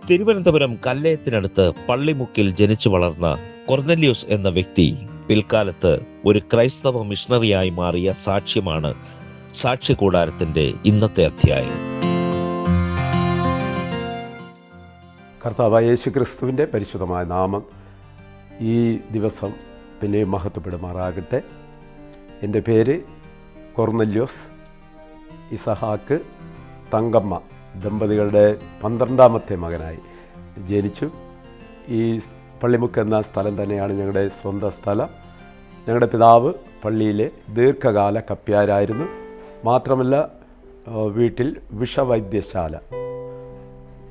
തിരുവനന്തപുരം കല്ലയത്തിനടുത്ത് പള്ളിമുക്കിൽ ജനിച്ചു വളർന്ന കൊർന്നല്യൂസ് എന്ന വ്യക്തി പിൽക്കാലത്ത് ഒരു ക്രൈസ്തവ മിഷണറിയായി മാറിയ സാക്ഷ്യമാണ് സാക്ഷ്യകൂടാരത്തിന്റെ ഇന്നത്തെ അധ്യായം. കർത്താവായ യേശുക്രിസ്തുവിൻ്റെ പരിശുദ്ധമായ നാമം ഈ ദിവസം പിന്നെ മഹത്വപ്പെടുമാറാകട്ടെ. എൻ്റെ പേര് കൊർന്നല്യൂസ് ഇസഹാക്ക് തങ്കമ്മ ദമ്പതികളുടെ 12ാമത്തെ മകനായി ജനിച്ചു. ഈ പള്ളിമുക്ക് എന്ന സ്ഥലം തന്നെയാണ് ഞങ്ങളുടെ സ്വന്തം സ്ഥലം. ഞങ്ങളുടെ പിതാവ് പള്ളിയിലെ ദീർഘകാല കപ്പ്യാരായിരുന്നു. മാത്രമല്ല വീട്ടിൽ വിഷവൈദ്യശാല,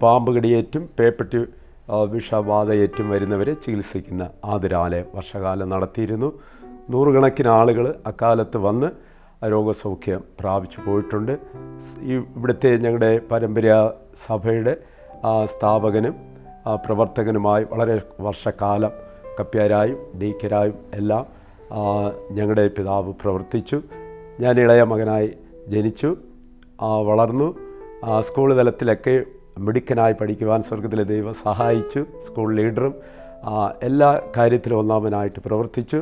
പാമ്പ് കടിയേറ്റും പേപ്പട്ടി വിഷബാധയേറ്റും വരുന്നവരെ ചികിത്സിക്കുന്ന ആതുരാലയം വർഷകാലം നടത്തിയിരുന്നു. നൂറുകണക്കിന് ആളുകൾ അക്കാലത്ത് വന്ന് രോഗസൗഖ്യം പ്രാപിച്ചു പോയിട്ടുണ്ട്. ഇവിടുത്തെ ഞങ്ങളുടെ പാരമ്പര്യ സഭയുടെ സ്ഥാപകനും പ്രവർത്തകനുമായി വളരെ വർഷക്കാലം കപ്പ്യാരായും ഡീക്കരായും എല്ലാം ഞങ്ങളുടെ പിതാവ് പ്രവർത്തിച്ചു. ഞാൻ ഇളയ മകനായി ജനിച്ചു, വളർന്നു. സ്കൂൾ തലത്തിലൊക്കെ മിടുക്കനായി പഠിക്കുവാൻ സ്വർഗത്തിലെ ദൈവം സഹായിച്ചു. സ്കൂൾ ലീഡറും എല്ലാ കാര്യത്തിലും ഒന്നാമനായിട്ട് പ്രവർത്തിച്ചു.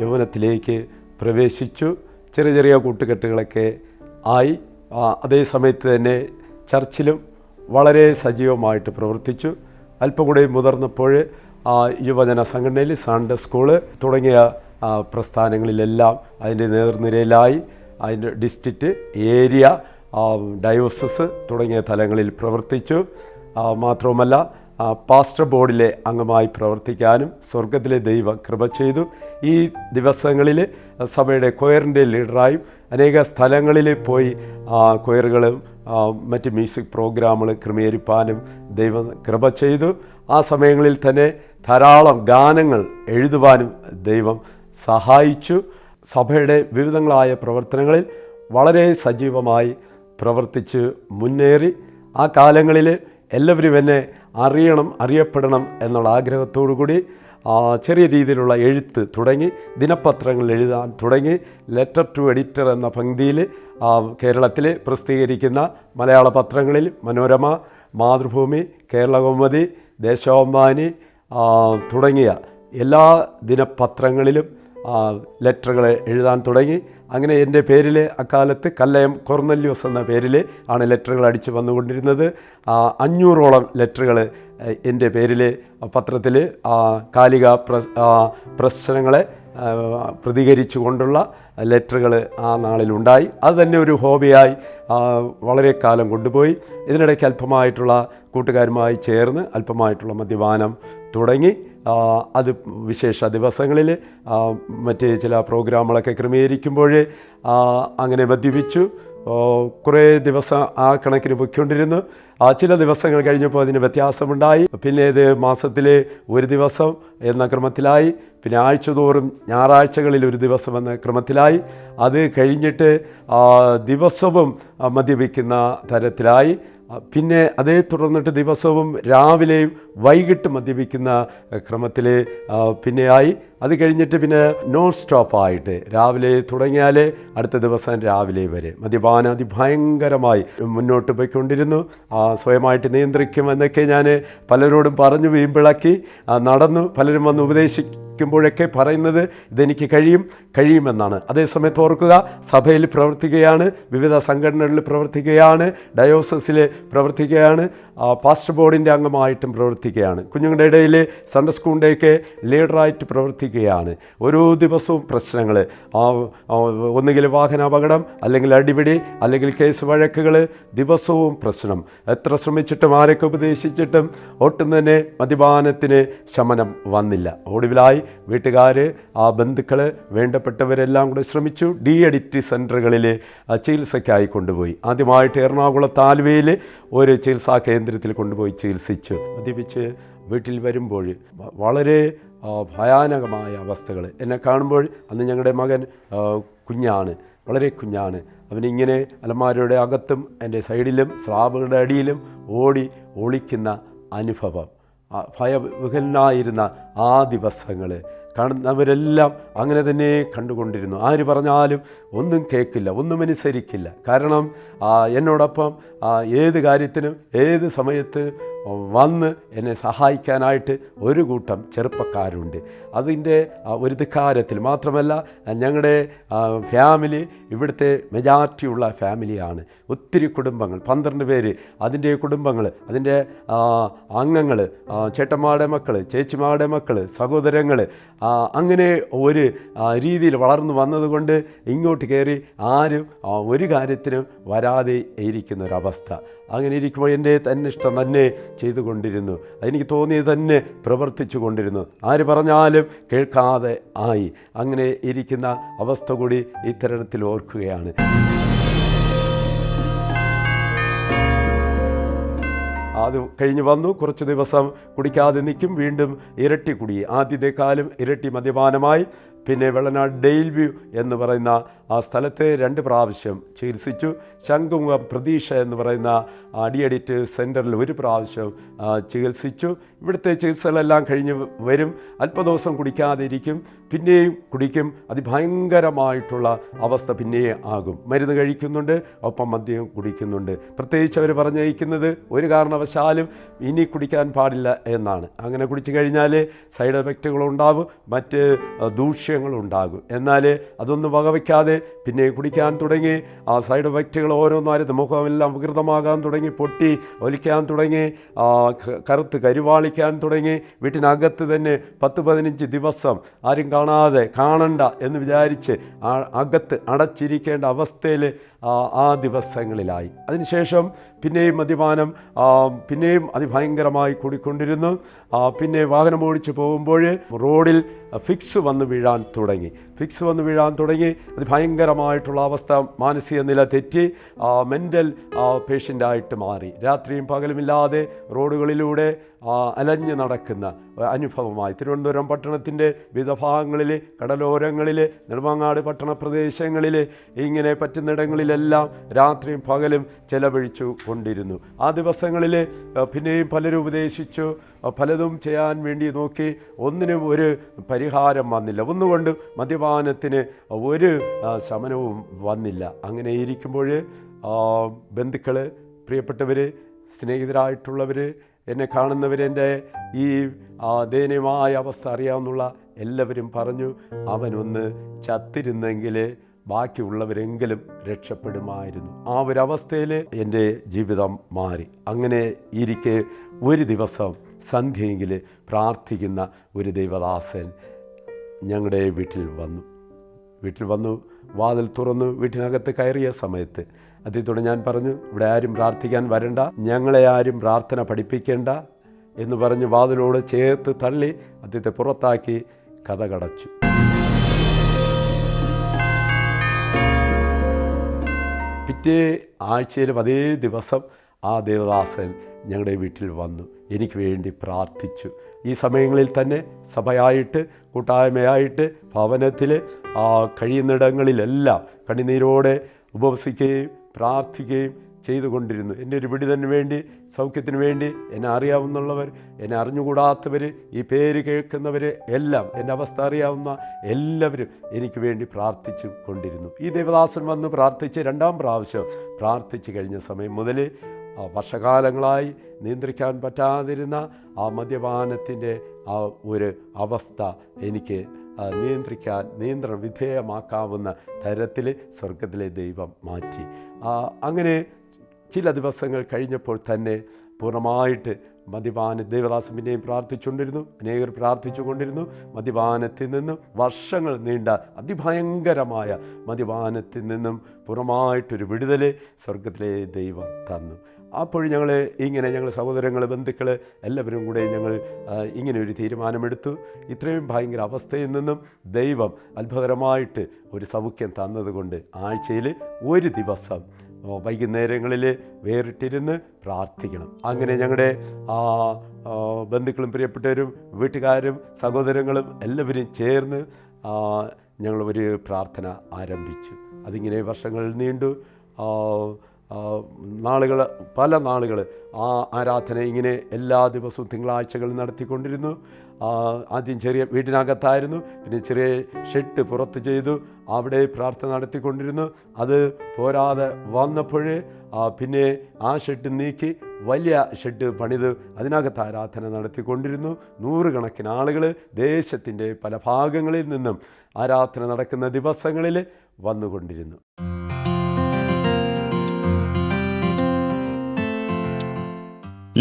യൗവനത്തിലേക്ക് പ്രവേശിച്ചു. ചെറിയ ചെറിയ കൂട്ടുകെട്ടുകളൊക്കെ ആയി. അതേ സമയത്ത് തന്നെ ചർച്ചിലും വളരെ സജീവമായിട്ട് പ്രവർത്തിച്ചു. അല്പം കൂടി മുതിർന്നപ്പോൾ യുവജന സംഘടനയിൽ സൺഡേ സ്കൂള് തുടങ്ങിയ പ്രസ്ഥാനങ്ങളിലെല്ലാം അതിൻ്റെ നേർനിരയിലായി. അതിൻ്റെ ഡിസ്ട്രിക്റ്റ്, ഏരിയ, ഡയോസസ് തുടങ്ങിയ തലങ്ങളിൽ പ്രവർത്തിച്ചു. മാത്രവുമല്ല പാസ്റ്റർ ബോർഡിലെ അംഗമായി പ്രവർത്തിക്കാനും സ്വർഗത്തിലെ ദൈവം കൃപ ചെയ്തു. ഈ ദിവസങ്ങളിൽ സഭയുടെ കൊയറിൻ്റെ ലീഡറായും അനേക സ്ഥലങ്ങളിൽ പോയി കൊയറുകളും മറ്റ് മ്യൂസിക് പ്രോഗ്രാമുകൾ ക്രമീകരിപ്പാനും ദൈവം കൃപ ചെയ്തു. ആ സമയങ്ങളിൽ തന്നെ ധാരാളം ഗാനങ്ങൾ എഴുതുവാനും ദൈവം സഹായിച്ചു. സഭയുടെ വിവിധങ്ങളായ പ്രവർത്തനങ്ങളിൽ വളരെ സജീവമായി പ്രവർത്തിച്ച് മുന്നേറി. ആ കാലങ്ങളിൽ എല്ലാവരും എന്നെ അറിയണം, അറിയപ്പെടണം എന്നുള്ള ആഗ്രഹത്തോടു കൂടി ചെറിയ രീതിയിലുള്ള എഴുത്ത് തുടങ്ങി. ദിനപത്രങ്ങൾ എഴുതാൻ തുടങ്ങി. ലെറ്റർ ടു എഡിറ്റർ എന്ന പങ്ക്തിയിൽ കേരളത്തിൽ പ്രസിദ്ധീകരിക്കുന്ന മലയാള പത്രങ്ങളിൽ മനോരമ, മാതൃഭൂമി, കേരളകൗമുദി, ദേശാഭിമാനി തുടങ്ങിയ എല്ലാ ദിനപത്രങ്ങളിലും ലെറ്ററുകൾ എഴുതാൻ തുടങ്ങി. അങ്ങനെ എൻ്റെ പേരിൽ അക്കാലത്ത് കല്ലയം കൊർന്നല്യൂസ് എന്ന പേരിൽ ആണ് ലെറ്ററുകൾ അടിച്ച് വന്നുകൊണ്ടിരുന്നത്. 500ഓളം ലെറ്ററുകൾ എൻ്റെ പേരിൽ പത്രത്തിൽ കാലിക പ്രശ്നങ്ങളെ പ്രതികരിച്ചു കൊണ്ടുള്ള ലെറ്ററുകൾ ആ നാളിലുണ്ടായി. അത് തന്നെ ഒരു ഹോബിയായി വളരെ കാലം കൊണ്ടുപോയി. ഇതിനിടയ്ക്ക് അല്പമായിട്ടുള്ള കൂട്ടുകാരുമായി ചേർന്ന് അല്പമായിട്ടുള്ള മദ്യപാനം തുടങ്ങി. അത് വിശേഷ ദിവസങ്ങളിൽ മറ്റ് ചില പ്രോഗ്രാമുകളൊക്കെ ക്രമീകരിക്കുമ്പോൾ അങ്ങനെ മദ്യപിച്ചു. കുറേ ദിവസം ആ കണക്കിന് പൊയ്ക്കൊണ്ടിരുന്നു. ചില ദിവസങ്ങൾ കഴിഞ്ഞപ്പോൾ അതിന് വ്യത്യാസമുണ്ടായി. പിന്നെ ഇത് മാസത്തിൽ ഒരു ദിവസം എന്ന ക്രമത്തിലായി. പിന്നെ ആഴ്ചതോറും ഞായറാഴ്ചകളിൽ ഒരു ദിവസം എന്ന ക്രമത്തിലായി. അത് കഴിഞ്ഞിട്ട് ദിവസവും മദ്യപിക്കുന്ന തരത്തിലായി. പിന്നെ അതേ തുടർന്നിട്ട് ദിവസവും രാവിലെയും വൈകിട്ട് മദ്യപിക്കുന്ന ക്രമത്തിൽ പിന്നെയായി. അത് കഴിഞ്ഞിട്ട് പിന്നെ നോൺ സ്റ്റോപ്പായിട്ട് രാവിലെ തുടങ്ങിയാൽ അടുത്ത ദിവസം രാവിലെ വരെ മദ്യപാനം അതിഭയങ്കരമായി മുന്നോട്ട് പോയിക്കൊണ്ടിരുന്നു. സ്വയമായിട്ട് നിയന്ത്രിക്കുമെന്നൊക്കെ ഞാൻ പലരോടും പറഞ്ഞു വീമ്പിളക്കി നടന്നു. പലരും വന്ന് ഉപദേശിക്കുമ്പോഴൊക്കെ പറയുന്നത് ഇതെനിക്ക് കഴിയുമെന്നാണ്. അതേസമയത്ത് ഓർക്കുക, സഭയിൽ പ്രവർത്തിക്കുകയാണ്, വിവിധ സംഘടനകളിൽ പ്രവർത്തിക്കുകയാണ്, ഡയോസസിൽ പ്രവർത്തിക്കുകയാണ്, പാസ്റ്റർ ബോർഡിൻ്റെ അംഗമായിട്ടും പ്രവർത്തിക്കുകയാണ്, കുഞ്ഞുങ്ങളുടെ ഇടയിൽ സൺഡേ സ്കൂളിൻ്റെയൊക്കെ ലീഡറായിട്ട് പ്രവർത്തിക്കുകയാണ്. ഓരോ ദിവസവും പ്രശ്നങ്ങൾ, ഒന്നുകിൽ വാഹനാപകടം, അല്ലെങ്കിൽ അടിപിടി, അല്ലെങ്കിൽ കേസ് വഴക്കുകൾ, ദിവസവും പ്രശ്നം. എത്ര ശ്രമിച്ചിട്ടും ആരൊക്കെ ഉപദേശിച്ചിട്ടും ഒട്ടും തന്നെ മദ്യപാനത്തിന് ശമനം വന്നില്ല. ഒടുവിലായി വീട്ടുകാർ, ബന്ധുക്കൾ, വേണ്ടപ്പെട്ടവരെല്ലാം കൂടെ ശ്രമിച്ചു. ഡി അഡിക്റ്റ് സെൻ്ററുകളിൽ ചികിത്സയ്ക്കായി കൊണ്ടുപോയി. ആദ്യമായിട്ട് എറണാകുളത്ത് ആലുവയിൽ ഒരു ചികിത്സാ കേന്ദ്രത്തിൽ കൊണ്ടുപോയി ചികിത്സിച്ചു. മദ്യപിച്ച് വീട്ടിൽ വരുമ്പോൾ വളരെ ഭയാനകമായ അവസ്ഥകൾ എന്നെ കാണുമ്പോൾ, അന്ന് ഞങ്ങളുടെ മകൻ കുഞ്ഞാണ്, വളരെ കുഞ്ഞാണ്. അവനിങ്ങനെ അലമാരയുടെ അകത്തും എൻ്റെ സൈഡിലും സ്ലാബുകളുടെ അടിയിലും ഓടി ഒളിക്കുന്ന അനുഭവം, ഭയവിഹ്വലനായിരുന്ന ആ ദിവസങ്ങൾ കാണുന്നവരെല്ലാം അങ്ങനെ തന്നെ കണ്ടുകൊണ്ടിരുന്നു. ആര് പറഞ്ഞാലും ഒന്നും കേൾക്കില്ല, ഒന്നും അനുസരിക്കില്ല. കാരണം എന്നോടൊപ്പം ഏത് കാര്യത്തിനും ഏത് സമയത്ത് വന്ന് എന്നെ സഹായിക്കാനായിട്ട് ഒരു കൂട്ടം ചെറുപ്പക്കാരുണ്ട്. അതിൻ്റെ ഒരു ധിക്കാരത്തിൽ മാത്രമല്ല, ഞങ്ങളുടെ ഫാമിലി ഇവിടുത്തെ മെജോറിറ്റിയുള്ള ഫാമിലിയാണ്. ഒത്തിരി കുടുംബങ്ങൾ, 12 പേര്, അതിൻ്റെ കുടുംബങ്ങൾ, അതിൻ്റെ അംഗങ്ങൾ, ചേട്ടന്മാരുടെ മക്കൾ, ചേച്ചിമാരുടെ മക്കൾ, സഹോദരങ്ങൾ, അങ്ങനെ ഒരു രീതിയിൽ വളർന്നു വന്നതുകൊണ്ട് ഇങ്ങോട്ട് കയറി ആരും ഒരു കാര്യത്തിനും വരാതെ ഇരിക്കുന്ന ഒരവസ്ഥ. അങ്ങനെ ഇരിക്കുമ്പോൾ എൻ്റെ തന്നെ ഇഷ്ടം തന്നെ ചെയ്തുകൊണ്ടിരുന്നു, എനിക്ക് തോന്നിയത് തന്നെ പ്രവർത്തിച്ചു കൊണ്ടിരുന്നു, ആര് പറഞ്ഞാലും കേൾക്കാതെ ആയി. അങ്ങനെ ഇരിക്കുന്ന അവസ്ഥ കൂടി ഇത്തരണത്തിൽ ഓർക്കുകയാണ്. അത് കഴിഞ്ഞ് വന്നു, കുറച്ച് ദിവസം കുടിക്കാതെ നിൽക്കും, വീണ്ടും ഇരട്ടി കുടി, ആദ്യത്തെക്കാലം ഇരട്ടി മദ്യപാനമായി. പിന്നെ വെള്ളനാട് ഡെയിൽവ്യൂ എന്ന് പറയുന്ന ആ സ്ഥലത്ത് 2 പ്രാവശ്യം ചികിത്സിച്ചു. ശംഖുമുഖം പ്രതീക്ഷ എന്ന് പറയുന്ന അഡിയഡിറ്റ് സെൻറ്ററിൽ 1 പ്രാവശ്യം ചികിത്സിച്ചു. ഇവിടുത്തെ ചികിത്സകളെല്ലാം കഴിഞ്ഞ് വരും, അല്പദിവസം കുടിക്കാതെ ഇരിക്കും, പിന്നെയും കുടിക്കും. അതിഭയങ്കരമായിട്ടുള്ള അവസ്ഥ പിന്നെയും ആകും. മരുന്ന് കഴിക്കുന്നുണ്ട്, ഒപ്പം മദ്യം കുടിക്കുന്നുണ്ട്. പ്രത്യേകിച്ച് അവർ പറഞ്ഞിരിക്കുന്നത് ഒരു കാരണവശാലും ഇനി കുടിക്കാൻ പാടില്ല എന്നാണ്. അങ്ങനെ കുടിച്ചു കഴിഞ്ഞാൽ സൈഡ് എഫക്റ്റുകളുണ്ടാകും, മറ്റ് ദൂഷ്യങ്ങളുണ്ടാകും. എന്നാൽ അതൊന്നും വകവയ്ക്കാതെ പിന്നെ കുടിക്കാൻ തുടങ്ങി. ആ സൈഡ് എഫക്റ്റുകൾ ഓരോന്നായിരുന്നു. മുഖമെല്ലാം വികൃതമാകാൻ തുടങ്ങി, പൊട്ടി ഒലിക്കാൻ തുടങ്ങി, കറുത്ത് കരുവാളിക്കാൻ തുടങ്ങി. വീട്ടിനകത്ത് തന്നെ 10-15 ദിവസം ആരും കാണണ്ട എന്ന് വിചാരിച്ച് അകത്ത് അടച്ചിരിക്കേണ്ട അവസ്ഥയിൽ ആ ദിവസങ്ങളിലായി. അതിനുശേഷം പിന്നെയും മദ്യപാനം പിന്നെയും അതിഭയങ്കരമായി കൂടിക്കൊണ്ടിരുന്നു. പിന്നെ വാഹനം ഓടിച്ച് പോകുമ്പോൾ റോഡിൽ ഫിക്സ് വന്ന് വീഴാൻ തുടങ്ങി. അതിഭയങ്കരമായിട്ടുള്ള അവസ്ഥ, മാനസിക നില തെറ്റി മെൻ്റൽ പേഷ്യൻ്റായിട്ട് മാറി. രാത്രിയും പകലുമില്ലാതെ റോഡുകളിലൂടെ അലഞ്ഞ് നടക്കുന്ന അനുഭവമായി. തിരുവനന്തപുരം പട്ടണത്തിൻ്റെ വിവിധ ഭാഗങ്ങളിൽ, കടലോരങ്ങളിൽ, നെടുമങ്ങാട് പട്ടണ പ്രദേശങ്ങളിൽ, ഇങ്ങനെ പറ്റുന്നിടങ്ങളിലെല്ലാം രാത്രിയും പകലും ചെലവഴിച്ചു കൊണ്ടിരുന്നു. ആ ദിവസങ്ങളിൽ പിന്നെയും പലരും ഉപദേശിച്ചു, പലതും ചെയ്യാൻ വേണ്ടി നോക്കി, ഒന്നിനും ഒരു പരിഹാരം വന്നില്ല. ഒന്നുകൊണ്ട് മദ്യപാനത്തിന് ഒരു ശമനവും വന്നില്ല. അങ്ങനെ ഇരിക്കുമ്പോൾ ബന്ധുക്കൾ, പ്രിയപ്പെട്ടവർ, സ്നേഹിതരായിട്ടുള്ളവർ, എന്നെ കാണുന്നവർ, എൻ്റെ ഈ ദയനീയമായ അവസ്ഥ അറിയാവുന്ന എല്ലാവരും പറഞ്ഞു, അവനൊന്ന് ചത്തിരുന്നെങ്കിൽ ബാക്കിയുള്ളവരെങ്കിലും രക്ഷപ്പെടുമായിരുന്നു. ആ ഒരവസ്ഥയിൽ എൻ്റെ ജീവിതം മാറി. അങ്ങനെ ഇരിക്കെ ഒരു ദിവസം സന്ധ്യയെങ്കിൽ പ്രാർത്ഥിക്കുന്ന ഒരു ദൈവദാസൻ ഞങ്ങളുടെ വീട്ടിൽ വന്നു. വാതിൽ തുറന്നു വീട്ടിനകത്ത് കയറിയ സമയത്ത് അദ്ദേഹത്തോട് ഞാൻ പറഞ്ഞു, ഇവിടെ ആരും പ്രാർത്ഥിക്കാൻ വരണ്ട, ഞങ്ങളെ ആരും പ്രാർത്ഥന പഠിപ്പിക്കേണ്ട എന്ന് പറഞ്ഞ് വാതിലോട് ചേർത്ത് തള്ളി അദ്ദേഹത്തെ പുറത്താക്കി കതകടച്ചു. പിറ്റേ ആഴ്ചയിലും അതേ ദിവസം ആ ദേവദാസൻ ഞങ്ങളുടെ വീട്ടിൽ വന്നു, എനിക്ക് വേണ്ടി പ്രാർത്ഥിച്ചു. ഈ സമയങ്ങളിൽ തന്നെ സഭയായിട്ട്, കൂട്ടായ്മയായിട്ട്, ഭവനത്തിൽ കഴിയുന്നിടങ്ങളിലെല്ലാം കണ്ണുനീരോടെ ഉപവസിക്കുകയും പ്രാർത്ഥിക്കുകയും ചെയ്തുകൊണ്ടിരുന്നു. എൻ്റെ ഒരു വിടുതലിന് വേണ്ടി, സൗഖ്യത്തിന് വേണ്ടി, എന്നെ അറിയാവുന്നവർ, എന്നെ അറിഞ്ഞുകൂടാത്തവർ, ഈ പേര് കേൾക്കുന്നവർ എല്ലാം, എൻ്റെ അവസ്ഥ അറിയാവുന്ന എല്ലാവരും എനിക്ക് വേണ്ടി പ്രാർത്ഥിച്ചു കൊണ്ടിരുന്നു. ഈ ദേവദാസൻ വന്ന് പ്രാർത്ഥിച്ച് 2ാം പ്രാവശ്യം പ്രാർത്ഥിച്ച് കഴിഞ്ഞ സമയം മുതൽ വർഷകാലങ്ങളായി നിയന്ത്രിക്കാൻ പറ്റാതിരുന്ന ആ മദ്യപാനത്തിൻ്റെ ആ ഒരു അവസ്ഥ എനിക്ക് നിയന്ത്രണ വിധേയമാക്കാവുന്ന തരത്തിൽ സ്വർഗത്തിലെ ദൈവം മാറ്റി. അങ്ങനെ ചില ദിവസങ്ങൾ കഴിഞ്ഞപ്പോൾ തന്നെ പൂർണ്ണമായിട്ട് ദേവദാസൻ പിന്നെയും പ്രാർത്ഥിച്ചുകൊണ്ടിരുന്നു, അനേകർ പ്രാർത്ഥിച്ചുകൊണ്ടിരുന്നു. മദ്യപാനത്തിൽ നിന്നും വർഷങ്ങൾ നീണ്ട അതിഭയങ്കരമായ മദ്യപാനത്തിൽ നിന്നും പൂർണ്ണമായിട്ടൊരു വിടുതൽ സ്വർഗത്തിലെ ദൈവം തന്നു. അപ്പോൾ ഞങ്ങൾ സഹോദരങ്ങൾ, ബന്ധുക്കൾ എല്ലാവരും കൂടെ ഞങ്ങൾ ഇങ്ങനെ ഒരു തീരുമാനമെടുത്തു. ഇത്രയും ഭയങ്കര അവസ്ഥയിൽ നിന്നും ദൈവം അത്ഭുതകരമായിട്ട് ഒരു സൗഖ്യം തന്നതുകൊണ്ട് ആഴ്ചയിൽ ഒരു ദിവസം വൈകുന്നേരങ്ങളിൽ വേറിട്ടിരുന്ന് പ്രാർത്ഥിക്കണം. അങ്ങനെ ഞങ്ങളുടെ ബന്ധുക്കളും പ്രിയപ്പെട്ടവരും വീട്ടുകാരും സഹോദരങ്ങളും എല്ലാവരും ചേർന്ന് ഞങ്ങൾ ഒരു പ്രാർത്ഥന ആരംഭിച്ചു. അതിങ്ങനെ വർഷങ്ങൾ നീണ്ടു. നാളുകൾ പല നാളുകൾ ആ ആരാധന ഇങ്ങനെ എല്ലാ ദിവസവും തിങ്കളാഴ്ചകളിൽ നടത്തിക്കൊണ്ടിരുന്നു. ആദ്യം ചെറിയ വീടിനകത്തായിരുന്നു, പിന്നെ ചെറിയ ഷെഡ് പുറത്ത് ചെയ്തു, അവിടെ പ്രാർത്ഥന നടത്തിക്കൊണ്ടിരുന്നു. അത് പോരാതെ വന്നപ്പോൾ പിന്നെ ആ ഷെഡ് നീക്കി വലിയ ഷെഡ് പണിത് അതിനകത്ത് ആരാധന നടത്തിക്കൊണ്ടിരുന്നു. നൂറുകണക്കിന് ആളുകൾ ദേശത്തിൻ്റെ പല ഭാഗങ്ങളിൽ നിന്നും ആരാധന നടക്കുന്ന ദിവസങ്ങളിൽ വന്നുകൊണ്ടിരുന്നു.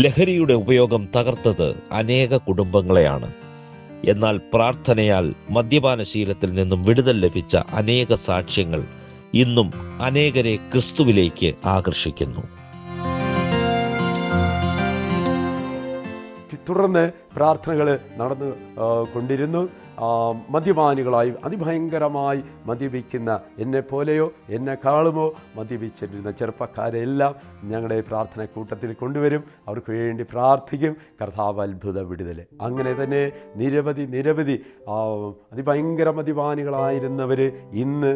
ലഹരിയുടെ ഉപയോഗം തകർത്തത് അനേക കുടുംബങ്ങളെയാണ്. എന്നാൽ പ്രാർത്ഥനയാൽ മദ്യപാന ശീലത്തിൽ നിന്നും വിടുതൽ ലഭിച്ച അനേക സാക്ഷ്യങ്ങൾ ഇന്നും അനേകരെ ക്രിസ്തുവിലേക്ക് ആകർഷിക്കുന്നു. തുടർന്ന് പ്രാർത്ഥനകൾ നടന്നു കൊണ്ടിരുന്നു. മദ്യപാനികളായി അതിഭയങ്കരമായി മദ്യപിക്കുന്ന എന്നെപ്പോലെയോ എന്നെക്കാളുമോ മദ്യപിച്ചിരുന്ന ചെറുപ്പക്കാരെല്ലാം ഞങ്ങളുടെ പ്രാർത്ഥന കൂട്ടത്തിൽ കൊണ്ടുവരും. അവർക്ക് വേണ്ടി പ്രാർത്ഥിക്കും. കർത്താവ് അത്ഭുത വിടുതൽ. അങ്ങനെ തന്നെ നിരവധി അതിഭയങ്കര മദ്യപാനികളായിരുന്നവർ ഇന്ന്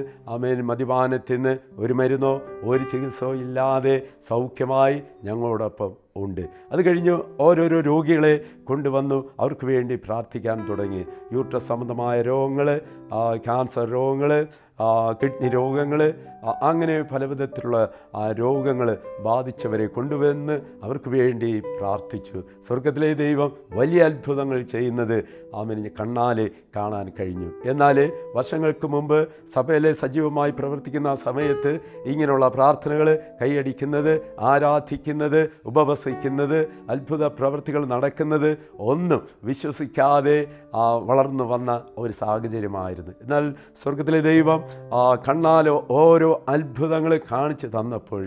മദ്യപാനത്തിൽ നിന്ന് ഒരു മരുന്നോ ഒരു ചികിത്സയോ ഇല്ലാതെ സൗഖ്യമായി ഞങ്ങളോടൊപ്പം ഉണ്ട്. അത് കഴിഞ്ഞ് ഓരോരോ രോഗികളെ കൊണ്ടുവന്നു അവർക്ക് വേണ്ടി പ്രാർത്ഥിക്കാൻ തുടങ്ങി. യൂട്രസ് സംബന്ധമായ രോഗങ്ങൾ, ക്യാൻസർ രോഗങ്ങൾ, കിഡ്നി രോഗങ്ങൾ, അങ്ങനെ പല വിധത്തിലുള്ള രോഗങ്ങൾ ബാധിച്ചവരെ കൊണ്ടുവന്ന് അവർക്ക് വേണ്ടി പ്രാർത്ഥിച്ചു. സ്വർഗത്തിലെ ദൈവം വലിയ അത്ഭുതങ്ങൾ ചെയ്യുന്നത് കണ്ണാലെ കാണാൻ കഴിഞ്ഞു. എന്നാൽ വർഷങ്ങൾക്ക് മുമ്പ് സഭയിലെ സജീവമായി പ്രവർത്തിക്കുന്ന സമയത്ത് ഇങ്ങനെയുള്ള പ്രാർത്ഥനകൾ കൈയടിക്കുന്നത്, ആരാധിക്കുന്നത്, ഉപവസിക്കുന്നത്, അത്ഭുത പ്രവൃത്തികൾ നടക്കുന്നത് ഒന്നും വിശ്വസിക്കാതെ വളർന്നു വന്ന ഒരു സാഹചര്യമായിരുന്നു. എന്നാൽ സ്വർഗത്തിലെ ദൈവം കണ്ണാലോ ഓരോ അത്ഭുതങ്ങൾ കാണിച്ച് തന്നപ്പോൾ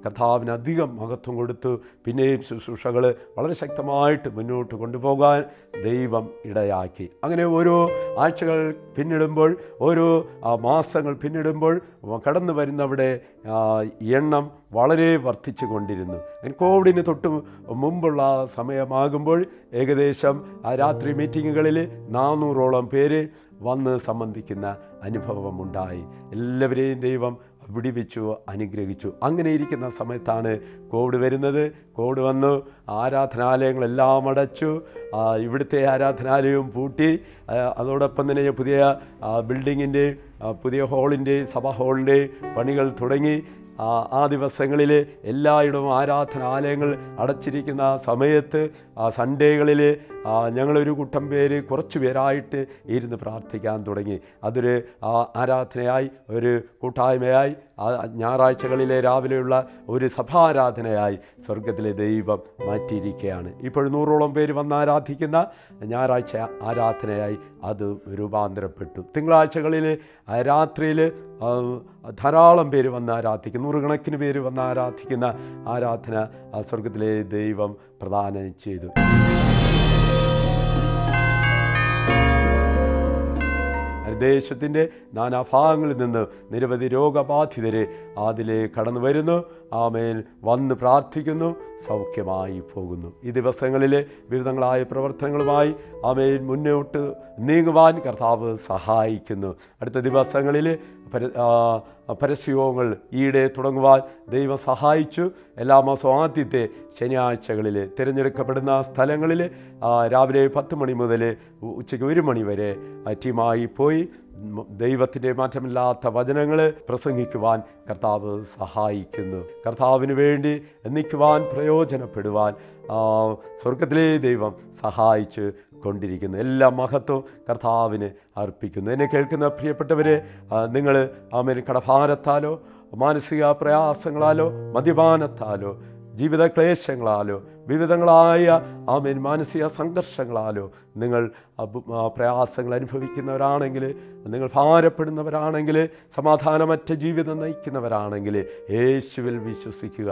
കർത്താവിന് അധികം മഹത്വം കൊടുത്തു. പിന്നെയും ശുശ്രൂഷകൾ വളരെ ശക്തമായിട്ട് മുന്നോട്ട് കൊണ്ടുപോകാൻ ദൈവം ഇടയാക്കി. അങ്ങനെ ഓരോ ആഴ്ചകൾ പിന്നിടുമ്പോൾ, ഓരോ മാസങ്ങൾ പിന്നിടുമ്പോൾ കടന്നു വരുന്നവിടെ എണ്ണം വളരെ വർദ്ധിച്ചു കൊണ്ടിരുന്നു. കോവിഡിന് തൊട്ട് മുമ്പുള്ള സമയമാകുമ്പോൾ ഏകദേശം രാത്രി മീറ്റിങ്ങുകളിൽ 400ഓളം പേര് വന്ന് സംബന്ധിക്കുന്ന അനുഭവമുണ്ടായി. എല്ലാവരെയും ദൈവം വിടിവിച്ചു, അനുഗ്രഹിച്ചു. അങ്ങനെ ഇരിക്കുന്ന സമയത്താണ് കോവിഡ് വരുന്നത്. കോവിഡ് വന്നു, ആരാധനാലയങ്ങളെല്ലാം അടച്ചു, ഇവിടുത്തെ ആരാധനാലയവും പൂട്ടി. അതോടൊപ്പം തന്നെ പുതിയ ബിൽഡിങ്ങിൻ്റെ, പുതിയ ഹോളിൻ്റെ, സഭാ ഹോളിൻ്റെ പണികൾ തുടങ്ങി. ആ ദിവസങ്ങളിൽ എല്ലായിടവും ആരാധനാലയങ്ങൾ അടച്ചിരിക്കുന്ന സമയത്ത് സൺഡേകളിൽ ഞങ്ങളൊരു കൂട്ടം പേര് കുറച്ച് പേരായിട്ട് ഇരുന്ന് പ്രാർത്ഥിക്കാൻ തുടങ്ങി. അതൊരു ആരാധനയായി, ഒരു കൂട്ടായ്മയായി, ഞായറാഴ്ചകളിലെ രാവിലെയുള്ള ഒരു സഭാരാധനയായി സ്വർഗത്തിലെ ദൈവം മാറ്റിയിരിക്കുകയാണ്. ഇപ്പോൾ 100ഓളം പേര് വന്ന് ആരാധിക്കുന്ന ഞായറാഴ്ച ആരാധനയായി അത് രൂപാന്തരപ്പെട്ടു. തിങ്കളാഴ്ചകളിൽ രാത്രിയിൽ ധാരാളം പേര് വന്ന് ആരാധിക്കും, നൂറുകണക്കിന് പേര് വന്ന് ആരാധിക്കുന്ന ആരാധന സ്വർഗത്തിലെ ദൈവം പ്രദാനം ചെയ്തു. ദേശത്തിൻ്റെ നാനാഭാഗങ്ങളിൽ നിന്ന് നിരവധി രോഗബാധിതരെ അതിലെ കടന്നു വരുന്നു. ആമേൻ, വന്ന് പ്രാർത്ഥിക്കുന്നു, സൗഖ്യമായി പോകുന്നു. ഈ ദിവസങ്ങളിൽ വിവിധങ്ങളായ പ്രവർത്തനങ്ങളുമായി ആമേൻ മുന്നോട്ട് നീങ്ങുവാൻ കർത്താവ് സഹായിക്കുന്നു. അടുത്ത ദിവസങ്ങളിൽ പരസ്യങ്ങൾ ഈയിടെ തുടങ്ങുവാൻ ദൈവം സഹായിച്ചു. എല്ലാ മാസവും ആദ്യത്തെ ശനിയാഴ്ചകളിൽ തിരഞ്ഞെടുക്കപ്പെടുന്ന സ്ഥലങ്ങളിൽ രാവിലെ 10 മണി മുതൽ ഉച്ചയ്ക്ക് 1 മണി വരെ ടീമായി പോയി ദൈവത്തിൻ്റെ മാറ്റമില്ലാത്ത വചനങ്ങൾ പ്രസംഗിക്കുവാൻ കർത്താവ് സഹായിക്കുന്നു. കർത്താവിന് വേണ്ടി നിൽക്കുവാൻ, പ്രയോജനപ്പെടുവാൻ സ്വർഗത്തിലെ ദൈവം സഹായിച്ച് കൊണ്ടിരിക്കുന്നു. എല്ലാ മഹത്വവും കർത്താവിന് അർപ്പിക്കുന്നു. എന്നെ കേൾക്കുന്ന പ്രിയപ്പെട്ടവരെ, നിങ്ങൾ കടഭാരത്താലോ, മാനസിക പ്രയാസങ്ങളാലോ, മദ്യപാനത്താലോ, ജീവിത ക്ലേശങ്ങളാലോ, വിവിധങ്ങളായ മാനസിക സംഘർഷങ്ങളാലോ നിങ്ങൾ പ്രയാസങ്ങൾ അനുഭവിക്കുന്നവരാണെങ്കിൽ, നിങ്ങൾ ഭാരപ്പെടുന്നവരാണെങ്കിൽ, സമാധാനമറ്റ ജീവിതം നയിക്കുന്നവരാണെങ്കിൽ യേശുവിൽ വിശ്വസിക്കുക.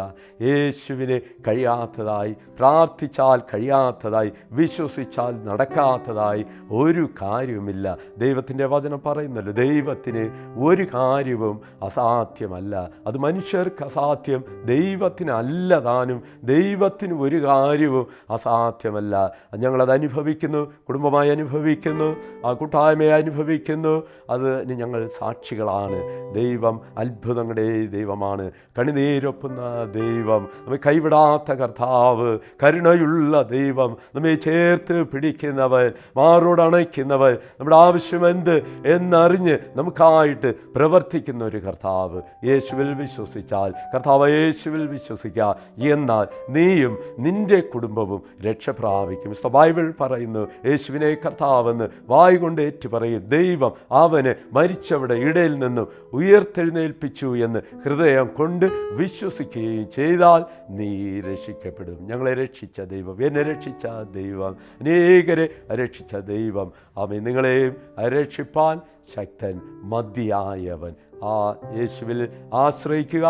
യേശുവിന് കഴിയാത്തതായി, പ്രാർത്ഥിച്ചാൽ കഴിയാത്തതായി, വിശ്വസിച്ചാൽ നടക്കാത്തതായി ഒരു കാര്യവുമില്ല. ദൈവത്തിൻ്റെ വചനം പറയുന്നല്ലോ, ദൈവത്തിന് ഒരു കാര്യവും അസാധ്യമല്ല. അത് മനുഷ്യർക്ക് അസാധ്യം, ദൈവത്തിന് അല്ലതാനും. ദൈവത്തിന് ഒരു കാര്യവും അസാധ്യമല്ല. ഞങ്ങളത് അനുഭവിക്കുന്നു, കുടുംബമായി അനുഭവിക്കുന്നു, ആ കൂട്ടായ്മയെ അനുഭവിക്കുന്നു. അതിന് ഞങ്ങൾ സാക്ഷികളാണ്. ദൈവം അത്ഭുതങ്ങളുടെ ദൈവമാണ്, കണിനീരൊപ്പുന്ന ദൈവം, നമ്മെ കൈവിടാത്ത കർത്താവ്, കരുണയുള്ള ദൈവം, നമ്മെ ചേർത്ത് പിടിക്കുന്നവൻ, മാറോട് അണയ്ക്കുന്നവൻ, നമ്മുടെ ആവശ്യമെന്ത് എന്നറിഞ്ഞ് നമുക്കായിട്ട് പ്രവർത്തിക്കുന്ന ഒരു കർത്താവ്. യേശുവിൽ വിശ്വസിച്ചാൽ, കർത്താവ് യേശുവിൽ വിശ്വസിക്കുക, എന്നാൽ നീയും നിൻ്റെ കുടുംബവും രക്ഷ പ്രാപിക്കും. ബൈബിൾ പറയുന്നു, യേശുവിനെ കർത്താവെന്ന് വായ് കൊണ്ട് ഏറ്റു പറയും, ദൈവം അവനെ മരിച്ചവരുടെ ഇടയിൽ നിന്നും ഉയർത്തെഴുന്നേൽപ്പിച്ചു എന്ന് ഹൃദയം കൊണ്ട് വിശ്വസിക്കുകയും ചെയ്താൽ നീ രക്ഷിക്കപ്പെടും. ഞങ്ങളെ രക്ഷിച്ച ദൈവം, എന്നെ രക്ഷിച്ച ദൈവം, അനേകരെ രക്ഷിച്ച ദൈവം, ആമേൻ. നിങ്ങളെയും രക്ഷിപ്പാൻ ശക്തൻ, മതിയായവൻ. ആ യേശുവിൽ ആശ്രയിക്കുക.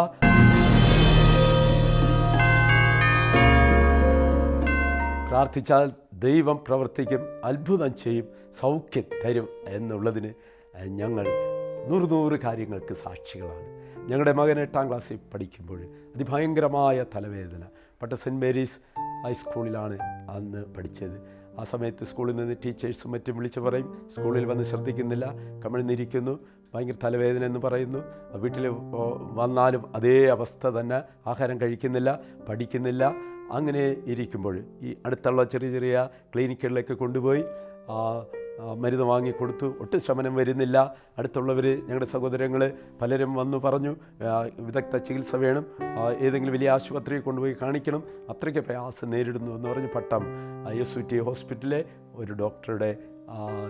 പ്രാർത്ഥിച്ചാൽ ദൈവം പ്രവർത്തിക്കും, അത്ഭുതം ചെയ്യും, സൗഖ്യം തരും എന്നുള്ളതിന് ഞങ്ങൾ 100 കാര്യങ്ങൾക്ക് സാക്ഷികളാണ്. ഞങ്ങളുടെ മകൻ 8ാം ക്ലാസ്സിൽ പഠിക്കുമ്പോൾ അതിഭയങ്കരമായ തലവേദന. സെൻറ്റ് മേരീസ് ഹൈസ്കൂളിലാണ് അന്ന് പഠിച്ചത്. ആ സമയത്ത് സ്കൂളിൽ നിന്ന് ടീച്ചേഴ്സും മറ്റും വിളിച്ച് പറയും, സ്കൂളിൽ വന്ന് ശ്രദ്ധിക്കുന്നില്ല, കമിഴ്ന്നിരിക്കുന്നു, ഭയങ്കര തലവേദന എന്ന് പറയുന്നു. വീട്ടിൽ വന്നാലും അതേ അവസ്ഥ തന്നെ, ആഹാരം കഴിക്കുന്നില്ല, പഠിക്കുന്നില്ല. അങ്ങനെ ഇരിക്കുമ്പോൾ ഈ അടുത്തുള്ള ചെറിയ ചെറിയ ക്ലിനിക്കുകളിലേക്ക് കൊണ്ടുപോയി മരുന്ന് വാങ്ങിക്കൊടുത്തു. ഒട്ടും ശമനം വരുന്നില്ല. അടുത്തുള്ളവർ, ഞങ്ങളുടെ സഹോദരങ്ങൾ പലരും വന്നു പറഞ്ഞു, വിദഗ്ധ ചികിത്സ വേണം, ഏതെങ്കിലും വലിയ ആശുപത്രിയിൽ കൊണ്ടുപോയി കാണിക്കണം, അത്രയ്ക്ക് പ്രയാസം നേരിടുന്നു എന്ന് പറഞ്ഞ് പട്ടം SUT ഹോസ്പിറ്റലിലെ ഒരു ഡോക്ടറുടെ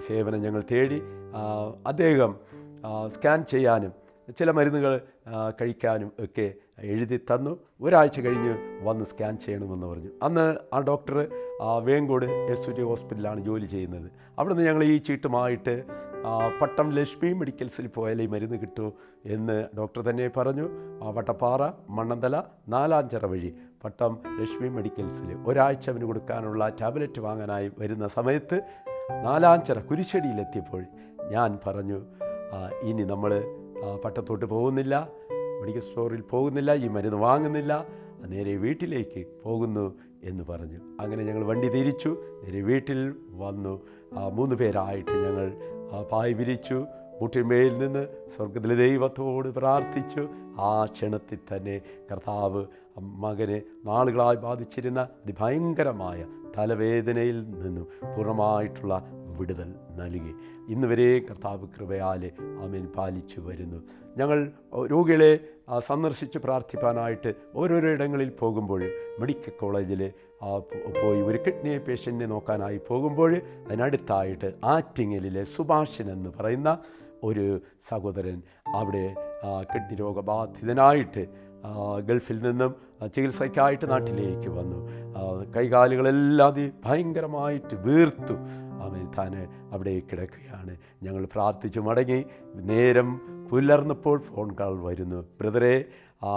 സേവനം ഞങ്ങൾ തേടി. അദ്ദേഹം സ്കാൻ ചെയ്യാനും ചില മരുന്നുകൾ കഴിക്കാനും ഒക്കെ എഴുതി തന്നു. ഒരാഴ്ച കഴിഞ്ഞ് വന്ന് സ്കാൻ ചെയ്യണമെന്ന് പറഞ്ഞു. അന്ന് ആ ഡോക്ടർ വേങ്കോട് SUT ഹോസ്പിറ്റലിലാണ് ജോലി ചെയ്യുന്നത്. അവിടുന്ന് ഞങ്ങൾ ഈ ചീട്ടുമായിട്ട് പട്ടം ലക്ഷ്മി മെഡിക്കൽസിൽ പോയാൽ ഈ മരുന്ന് കിട്ടൂ എന്ന് ഡോക്ടർ തന്നെ പറഞ്ഞു. വട്ടപ്പാറ, മണ്ണന്തല, നാലാഞ്ചിറ വഴി പട്ടം ലക്ഷ്മി മെഡിക്കൽസിൽ ഒരാഴ്ച അവന് കൊടുക്കാനുള്ള ടാബ്ലറ്റ് വാങ്ങാനായി വരുന്ന സമയത്ത് നാലാഞ്ചിറ കുരിശടിയിലെത്തിയപ്പോൾ ഞാൻ പറഞ്ഞു, ഇനി നമ്മൾ പട്ടത്തോട്ട് പോകുന്നില്ല, മെഡിക്കൽ സ്റ്റോറിൽ പോകുന്നില്ല, ഈ മരുന്ന് വാങ്ങുന്നില്ല, നേരെ വീട്ടിലേക്ക് പോകുന്നു എന്ന് പറഞ്ഞു. അങ്ങനെ ഞങ്ങൾ വണ്ടി തിരിച്ചു, നേരെ വീട്ടിൽ വന്നു. 3 പേരായിട്ട് ഞങ്ങൾ പായ് വിരിച്ചു, മുട്ടിന്മേൽ നിന്ന് സ്വർഗത്തിലെ ദൈവത്തോട് പ്രാർത്ഥിച്ചു. ആ ക്ഷണത്തിൽ തന്നെ കർത്താവ് മകനെ നാളുകളായി ബാധിച്ചിരുന്ന അതിഭയങ്കരമായ തലവേദനയിൽ നിന്നും പൂർണ്ണമായിട്ടുള്ള വിടുതൽ നൽകി. ഇന്ന് വരെ കർത്താവ് കൃപയാലെ ആമേൻ പാലിച്ചു വരുന്നു. ഞങ്ങൾ രോഗികളെ സന്ദർശിച്ച് പ്രാർത്ഥിപ്പാനായിട്ട് ഓരോരോ ഇടങ്ങളിൽ പോകുമ്പോൾ, മെഡിക്കൽ കോളേജിൽ പോയി ഒരു കിഡ്നി പേഷ്യൻറ്റിനെ നോക്കാനായി പോകുമ്പോൾ അതിനടുത്തായിട്ട് ആറ്റിങ്ങലിലെ സുഭാഷൻ എന്ന് പറയുന്ന ഒരു സഹോദരൻ അവിടെ കിഡ്നി രോഗബാധിതനായിട്ട് ഗൾഫിൽ നിന്നും ചികിത്സയ്ക്കായിട്ട് നാട്ടിലേക്ക് വന്നു. കൈകാലുകളെല്ലാം ഭയങ്കരമായിട്ട് വീർത്തു. താൻ അവിടെ കിടക്കുകയാണ്. ഞങ്ങൾ പ്രാർത്ഥിച്ച് മടങ്ങി. നേരം പുലർന്നപ്പോൾ ഫോൺ കോൾ വരുന്നു, ബ്രദറെ, ആ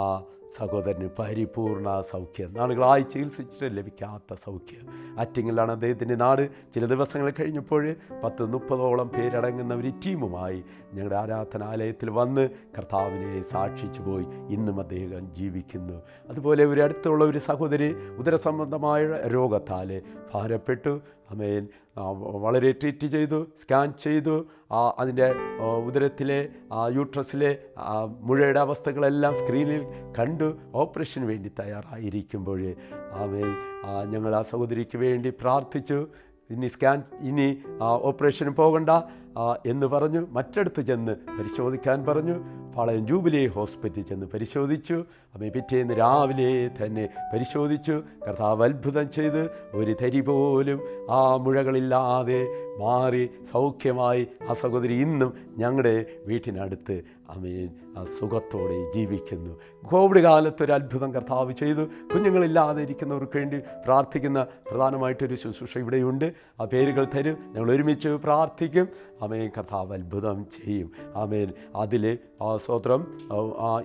സഹോദരന് പരിപൂർണ സൗഖ്യം, നാളുകളായി ചികിത്സിച്ചിട്ട് ലഭിക്കാത്ത സൗഖ്യം. ആറ്റിങ്ങലാണ് അദ്ദേഹത്തിൻ്റെ നാട്. ചില ദിവസങ്ങൾ കഴിഞ്ഞപ്പോൾ 10-30ഓളം പേരടങ്ങുന്ന ഒരു ടീമുമായി ഞങ്ങളുടെ ആരാധനാലയത്തിൽ വന്ന് കർത്താവിനെ സാക്ഷിച്ചു പോയി. ഇന്നും അദ്ദേഹം ജീവിക്കുന്നു. അതുപോലെ ഒരു അടുത്തുള്ള ഒരു സഹോദരി ഉദരസംബന്ധമായ രോഗത്താൽ ഭാരപ്പെട്ടു. ആമേൻ. വളരെ ട്രീറ്റ് ചെയ്തു, സ്കാൻ ചെയ്തു. അതിൻ്റെ ഉദരത്തിലെ യൂട്രസിലെ മുഴയുടെ അവസ്ഥകളെല്ലാം സ്ക്രീനിൽ കണ്ടു. ഓപ്പറേഷന് വേണ്ടി തയ്യാറായിരിക്കുമ്പോൾ ആമേൻ ഞങ്ങൾ ആ സഹോദരിക്ക് വേണ്ടി പ്രാർത്ഥിച്ചു. ഇനി ഓപ്പറേഷന് പോകണ്ട എന്ന് പറഞ്ഞു. മറ്റടുത്ത് ചെന്ന് പരിശോധിക്കാൻ പറഞ്ഞു. പാളയം ജൂബിലി ഹോസ്പിറ്റലിൽ ചെന്ന് പരിശോധിച്ചു. പിറ്റേന്ന് രാവിലെ തന്നെ പരിശോധിച്ചു. കർത്താവ് അത്ഭുതം ചെയ്ത് ഒരു തരി പോലും ആ മുഴകളില്ലാതെ മാറി സൗഖ്യമായി ആ സഹോദരി ഇന്നും ഞങ്ങളുടെ വീട്ടിനടുത്ത് സുഖത്തോടെ ജീവിക്കുന്നു. കോവിഡ് കാലത്തൊരു അത്ഭുതം കർത്താവ് ചെയ്തു. കുഞ്ഞുങ്ങളില്ലാതെ ഇരിക്കുന്നവർക്ക് വേണ്ടി പ്രാർത്ഥിക്കുന്ന പ്രധാനമായിട്ടൊരു ശുശ്രൂഷ ഇവിടെയുണ്ട്. ആ പേരുകൾ തരും, ഞങ്ങൾ ഒരുമിച്ച് പ്രാർത്ഥിക്കും. ആമേൻ. കർത്താവ് അത്ഭുതം ചെയ്യും. ആമേൻ. അതിൽ സ്തോത്രം.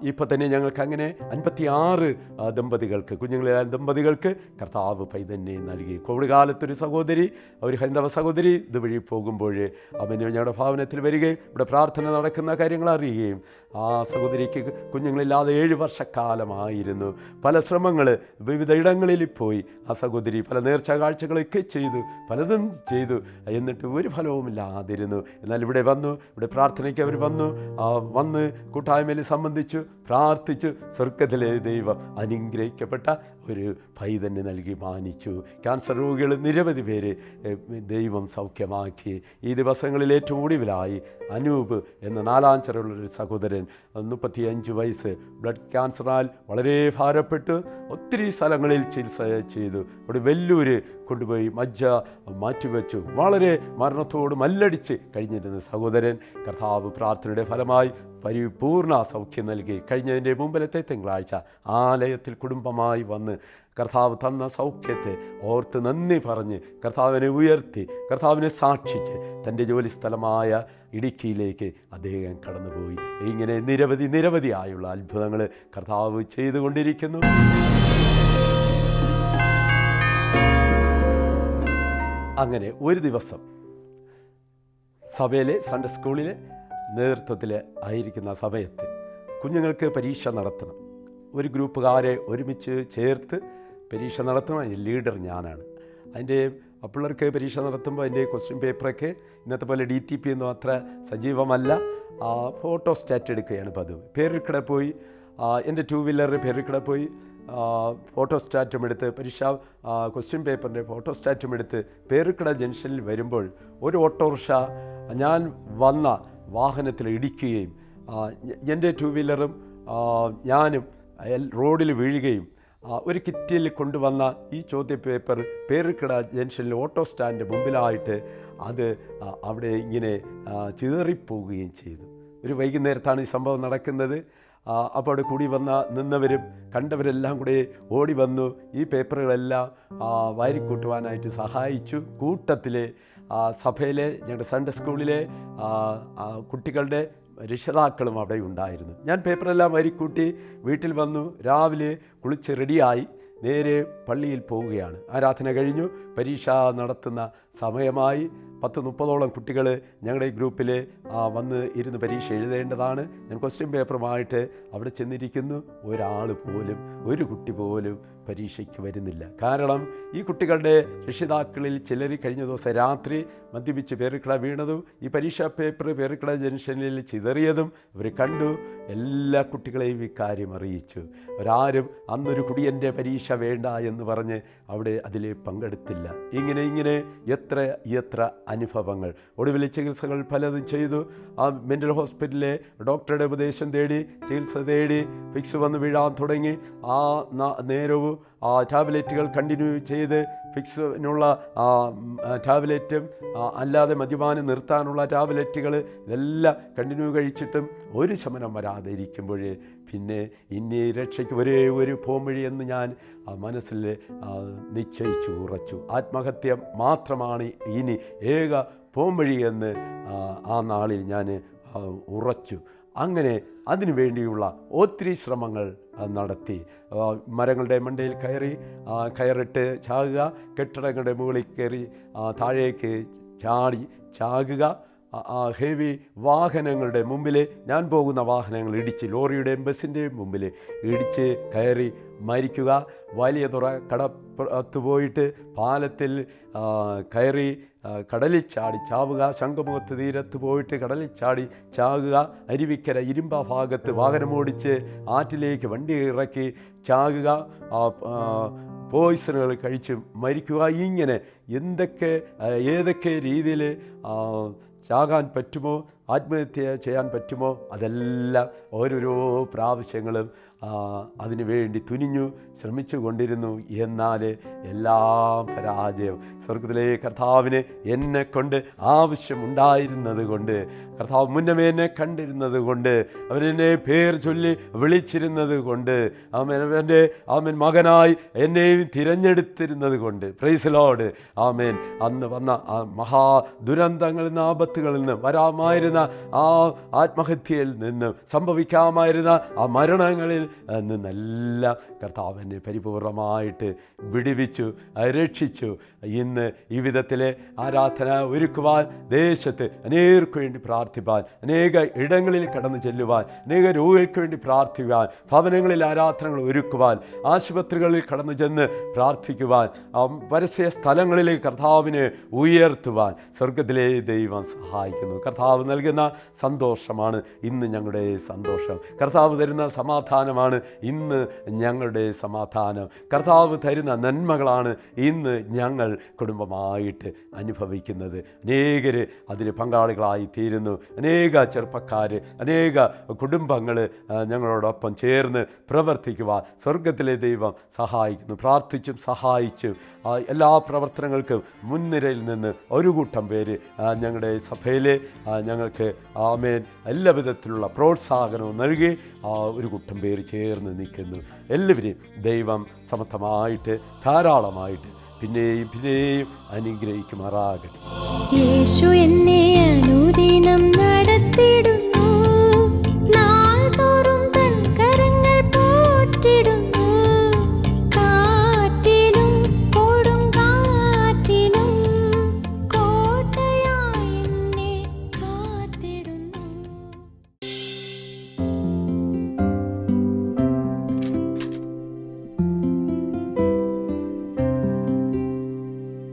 ഇപ്പം തന്നെ ഞങ്ങൾക്ക് അങ്ങനെ 56 ദമ്പതികൾക്ക്, കുഞ്ഞുങ്ങളില്ലാത്ത ദമ്പതികൾക്ക് കർത്താവ് പൈതന്നെ നൽകി. കോവിഡ് കാലത്തൊരു സഹോദരി, ഒരു ഹൈന്ദവ സഹോദരി ഇതുവഴി പോകുമ്പോൾ അവന് ഞങ്ങളുടെ ഭവനത്തിൽ വരികയും ഇവിടെ പ്രാർത്ഥന നടക്കുന്ന കാര്യങ്ങൾ അറിയുകയും പറയും. ആ സഹോദരിക്ക് കുഞ്ഞുങ്ങളില്ലാതെ 7 വർഷക്കാലമായിരുന്നു. പല ശ്രമങ്ങൾ വിവിധ ഇടങ്ങളിൽ പോയി ആ സഹോദരി പല നേർച്ച കാഴ്ചകളൊക്കെ ചെയ്തു, പലതും ചെയ്തു, എന്നിട്ട് ഒരു ഫലവുമില്ലാതിരുന്നു. എന്നാൽ ഇവിടെ വന്നു, ഇവിടെ പ്രാർത്ഥനയ്ക്ക് അവർ വന്ന് കൂട്ടായ്മയിൽ സംബന്ധിച്ചു, പ്രാർത്ഥിച്ചു. സ്വർഗ്ഗത്തിലെ ദൈവം അനുഗ്രഹിക്കപ്പെട്ട ഒരു പൈതന്നെ നൽകി മാനിച്ചു. ക്യാൻസർ രോഗികൾ നിരവധി പേര് ദൈവം സൗഖ്യമാക്കി. ഈ ദിവസങ്ങളിൽ ഏറ്റവും ഒടുവിലായി അനൂപ് എന്ന 4-ാഞ്ചറുള്ളൊരു സഹോദരൻ, 35 വയസ്സ്, ബ്ലഡ് ക്യാൻസറാൽ വളരെ ഭാരപ്പെട്ട് ഒത്തിരി സ്ഥലങ്ങളിൽ ചികിത്സ ചെയ്തു. അവിടെ വെല്ലൂര് കൊണ്ടുപോയി മജ്ജ മാറ്റിവെച്ചു. വളരെ മരണത്തോട് മല്ലടിച്ച് കഴിഞ്ഞിരുന്ന സഹോദരൻ കർത്താവ് പ്രാർത്ഥനയുടെ ഫലമായി പരിപൂർണ സൗഖ്യം നൽകി. കഴിഞ്ഞതിൻ്റെ മുമ്പിലത്തെ തിങ്കളാഴ്ച ആലയത്തിൽ കുടുംബമായി വന്ന് കർത്താവ് തന്ന സൗഖ്യത്തെ ഓർത്ത് നന്ദി പറഞ്ഞ് കർത്താവിനെ ഉയർത്തി, കർത്താവിനെ സാക്ഷിച്ച് തൻ്റെ ജോലി സ്ഥലമായ ഇടുക്കിയിലേക്ക് അദ്ദേഹം കടന്നുപോയി. ഇങ്ങനെ നിരവധിയായുള്ള അത്ഭുതങ്ങൾ കർത്താവ് ചെയ്തുകൊണ്ടിരിക്കുന്നു. അങ്ങനെ ഒരു ദിവസം സഭയിലെ സൺഡേ സ്കൂളിലെ നേതൃത്വത്തിൽ ആയിരിക്കുന്ന സമയത്ത് കുഞ്ഞുങ്ങൾക്ക് പരീക്ഷ നടത്തണം. ഒരു ഗ്രൂപ്പുകാരെ ഒരുമിച്ച് ചേർത്ത് പരീക്ഷ നടത്തണം. അതിൻ്റെ ലീഡർ ഞാനാണ്. അതിൻ്റെ പിള്ളേർക്ക് പരീക്ഷ നടത്തുമ്പോൾ അതിൻ്റെ ക്വസ്റ്റ്യൻ പേപ്പറൊക്കെ ഇന്നത്തെ പോലെ DTP ഒന്നും അത്ര സജീവമല്ല. ഫോട്ടോ സ്റ്റാറ്റ് എടുക്കുകയാണ് പതിവ്. പേരിക്കട പോയി, എൻ്റെ 2 വീലറിൽ പേരിക്കട പോയി ഫോട്ടോ സ്റ്റാറ്റും എടുത്ത്, പരീക്ഷ ക്വസ്റ്റ്യൻ പേപ്പറിൻ്റെ ഫോട്ടോ സ്റ്റാറ്റും എടുത്ത് പേരിക്കട ജംഗ്ഷനിൽ വരുമ്പോൾ ഒരു ഓട്ടോറിക്ഷ ഞാൻ വന്ന വാഹനത്തിൽ ഇടിക്കുകയും എൻ്റെ 2 വീലറും ഞാനും റോഡിൽ വീഴുകയും ഒരു കിറ്റിൽ കൊണ്ടുവന്ന ഈ ചോദ്യപേപ്പർ പേരിക്കട ജംഗ്ഷനിൽ ഓട്ടോ സ്റ്റാൻഡ് മുമ്പിലായിട്ട് അത് അവിടെ ഇങ്ങനെ ചിതറിപ്പോവുകയും ചെയ്തു. ഒരു വൈകുന്നേരത്താണ് ഈ സംഭവം നടക്കുന്നത്. അപ്പോൾ അവിടെ കൂടി നിന്നവരും കണ്ടവരെല്ലാം കൂടെ ഓടി വന്നു. ഈ പേപ്പറുകളെല്ലാം വാരിക്കൂട്ടുവാനായിട്ട് സഹായിച്ചു. കൂട്ടത്തിലെ സഭയിലെ ഞങ്ങളുടെ സൺഡേ സ്കൂളിലെ കുട്ടികളുടെ രക്ഷിതാക്കളും അവിടെ ഉണ്ടായിരുന്നു. ഞാൻ പേപ്പറെല്ലാം വാരിക്കൂട്ടി വീട്ടിൽ വന്നു. രാവിലെ കുളിച്ച് റെഡിയായി നേരെ പള്ളിയിൽ പോവുകയാണ്. ആരാധന കഴിഞ്ഞു. പരീക്ഷ നടത്തുന്ന സമയമായി. 10-30ഓളം കുട്ടികൾ ഞങ്ങളുടെ ഈ ഗ്രൂപ്പിൽ വന്ന് ഇരുന്ന് പരീക്ഷ എഴുതേണ്ടതാണ്. ഞാൻ ക്വസ്റ്റ്യൻ പേപ്പറുമായിട്ട് അവിടെ ചെന്നിരിക്കുന്നു. ഒരു കുട്ടി പോലും പരീക്ഷയ്ക്ക് വരുന്നില്ല. കാരണം ഈ കുട്ടികളുടെ രക്ഷിതാക്കളിൽ ചിലർ കഴിഞ്ഞ ദിവസം രാത്രി മദ്യപിച്ച് പേരിക്കട വീണതും ഈ പരീക്ഷാ പേപ്പർ പേരിക്കട ജംഗ്ഷനിൽ ചിതറിയതും ഇവർ കണ്ടു. എല്ലാ കുട്ടികളെയും ഇക്കാര്യം അറിയിച്ചു. അവരാരും അന്നൊരു കുടിയൻ്റെ പരീക്ഷ വേണ്ട എന്ന് പറഞ്ഞ് അവിടെ അതിൽ പങ്കെടുത്തില്ല. ഇങ്ങനെ എത്ര അനുഭവങ്ങൾ. ഒടുവിൽ ചികിത്സകൾ പലതും ചെയ്തു. ആ മെൻ്റൽ ഹോസ്പിറ്റലിലെ ഡോക്ടറുടെ ഉപദേശം തേടി ചികിത്സ തേടി ഫിക്സ് വന്ന് വീഴാൻ തുടങ്ങി. ആ നേരവും ടാബ്ലറ്റുകൾ കണ്ടിന്യൂ ചെയ്ത് ഫിക്സിനുള്ള ടാബ്ലറ്റും അല്ലാതെ മദ്യപാനം നിർത്താനുള്ള ടാബ്ലറ്റുകൾ ഇതെല്ലാം കണ്ടിന്യൂ കഴിച്ചിട്ടും ഒരു ശമനം വരാതെ ഇരിക്കുമ്പോഴേ പിന്നെ ഇനി രക്ഷയ്ക്ക് ഒരേ ഒരു പോംവഴി എന്ന് ഞാൻ മനസ്സിൽ നിശ്ചയിച്ചു ഉറച്ചു. ആത്മഹത്യ മാത്രമാണ് ഇനി ഏക പോംവഴി എന്ന് ആ നാളിൽ ഞാൻ ഉറച്ചു. അങ്ങനെ അതിനു വേണ്ടിയുള്ള ഒത്തിരി ശ്രമങ്ങൾ നടത്തി. മരങ്ങളുടെ മണ്ടയിൽ കയറിട്ട് ചാകുക, കെട്ടിടങ്ങളുടെ മുകളിൽ കയറി താഴേക്ക് ചാകുക, ഹെവി വാഹനങ്ങളുടെ മുമ്പിൽ, ഞാൻ പോകുന്ന വാഹനങ്ങൾ ഇടിച്ച്, ലോറിയുടെയും ബസ്സിൻ്റെയും മുമ്പിൽ ഇടിച്ച് കയറി മരിക്കുക, വലിയ കടപ്പുറത്ത് പോയിട്ട് പാലത്തിൽ കയറി കടലിൽ ചാടി ചാവുക, ശംഖുമുഖത്ത് തീരത്ത് പോയിട്ട് കടലിൽ ചാടി ചാകുക, അരുവിക്കര ഇരുമ്പ ഭാഗത്ത് വാഹനമോടിച്ച് ആറ്റിലേക്ക് വണ്ടി ഇറക്കി ചാകുക, പോയിസണുകൾ കഴിച്ച് മരിക്കുക. ഇങ്ങനെ ഏതൊക്കെ രീതിയിൽ ചാകാൻ പറ്റുമോ, ആത്മഹത്യ ചെയ്യാൻ പറ്റുമോ, അതെല്ലാം ഓരോരോ പ്രാവശ്യങ്ങളും അതിനു വേണ്ടി ശ്രമിച്ചു കൊണ്ടിരുന്നു. എന്നാൽ എല്ലാം പരാജയം. സ്വർഗത്തിലെ കർത്താവിന് എന്നെക്കൊണ്ട് ആവശ്യമുണ്ടായിരുന്നത് കൊണ്ട്, കർത്താവ് മുന്നമേ എന്നെ കണ്ടിരുന്നത് കൊണ്ട്, അവനെന്നെ പേർ ചൊല്ലി വിളിച്ചിരുന്നത് കൊണ്ട്, ആമേൻ മകനായി എന്നെയും തിരഞ്ഞെടുത്തിരുന്നത് കൊണ്ട്, പ്രൈസ് ലോർഡ്, ആമേൻ. അന്ന് വന്ന ആ മഹാ ദുരന്തങ്ങളിൽ നിന്ന്, ആപത്തുകളിൽ നിന്ന്, വരാമായിരുന്ന ആ ആത്മഹത്യയിൽ നിന്ന്, സംഭവിക്കാമായിരുന്ന ആ മരണങ്ങളിൽ നിന്നെല്ലാം കർത്താവ് എന്നെ പരിപൂർണമായിട്ട് വിടുവിച്ചു, രക്ഷിച്ചു. ഇന്ന് ഈ വിധത്തിലെ ആരാധന ഒരുക്കുവാൻ ദേശത്ത് അനേകർക്ക് വേണ്ടി പ്രാർത്ഥിപ്പാൻ, അനേക ഇടങ്ങളിൽ കടന്നു ചെല്ലുവാൻ, അനേക രോഗികൾക്ക് വേണ്ടി പ്രാർത്ഥിക്കുവാൻ, ഭവനങ്ങളിൽ ആരാധനകൾ ഒരുക്കുവാൻ, ആശുപത്രികളിൽ കടന്നു ചെന്ന് പ്രാർത്ഥിക്കുവാൻ, പരസ്യ സ്ഥലങ്ങളിലേക്ക് കർത്താവിനെ ഉയർത്തുവാൻ സ്വർഗത്തിലെ ദൈവം സഹായിക്കുന്നു. കർത്താവ് നൽകുന്ന സന്തോഷമാണ് ഇന്ന് ഞങ്ങളുടെ സന്തോഷം. കർത്താവ് തരുന്ന സമാധാനമാണ് ഇന്ന് ഞങ്ങളുടെ സമാധാനം. കർത്താവ് തരുന്ന നന്മകളാണ് ഇന്ന് ഞങ്ങൾ കുടുംബമായിട്ട് അനുഭവിക്കുന്നത്. അനേകർ അതിന് പങ്കാളികളായി തീരുന്നു. അനേക ചെറുപ്പക്കാർ, അനേക കുടുംബങ്ങൾ ഞങ്ങളോടൊപ്പം ചേർന്ന് പ്രവർത്തിക്കുവാൻ സ്വർഗത്തിലെ ദൈവം സഹായിക്കുന്നു. പ്രാർത്ഥിച്ചും സഹായിച്ചും എല്ലാ പ്രവർത്തനങ്ങൾക്കും മുൻനിരയിൽ നിന്ന് ഒരു കൂട്ടം പേര് ഞങ്ങളുടെ സഭയിൽ ഞങ്ങൾക്ക് ആമേൻ എല്ലാ വിധത്തിലുള്ള പ്രോത്സാഹനവും നൽകി ഒരു കൂട്ടം പേര് ചേർന്ന് നിൽക്കുന്നു. എല്ലാവരെയും ദൈവം സമർത്ഥമായിട്ട് ധാരാളമായിട്ട് പിന്നെയും പിന്നെയും അനുഗ്രഹിക്കുമാറാകട്ടെ. യേശു എന്നെ അനുദിനം നടത്തിടും.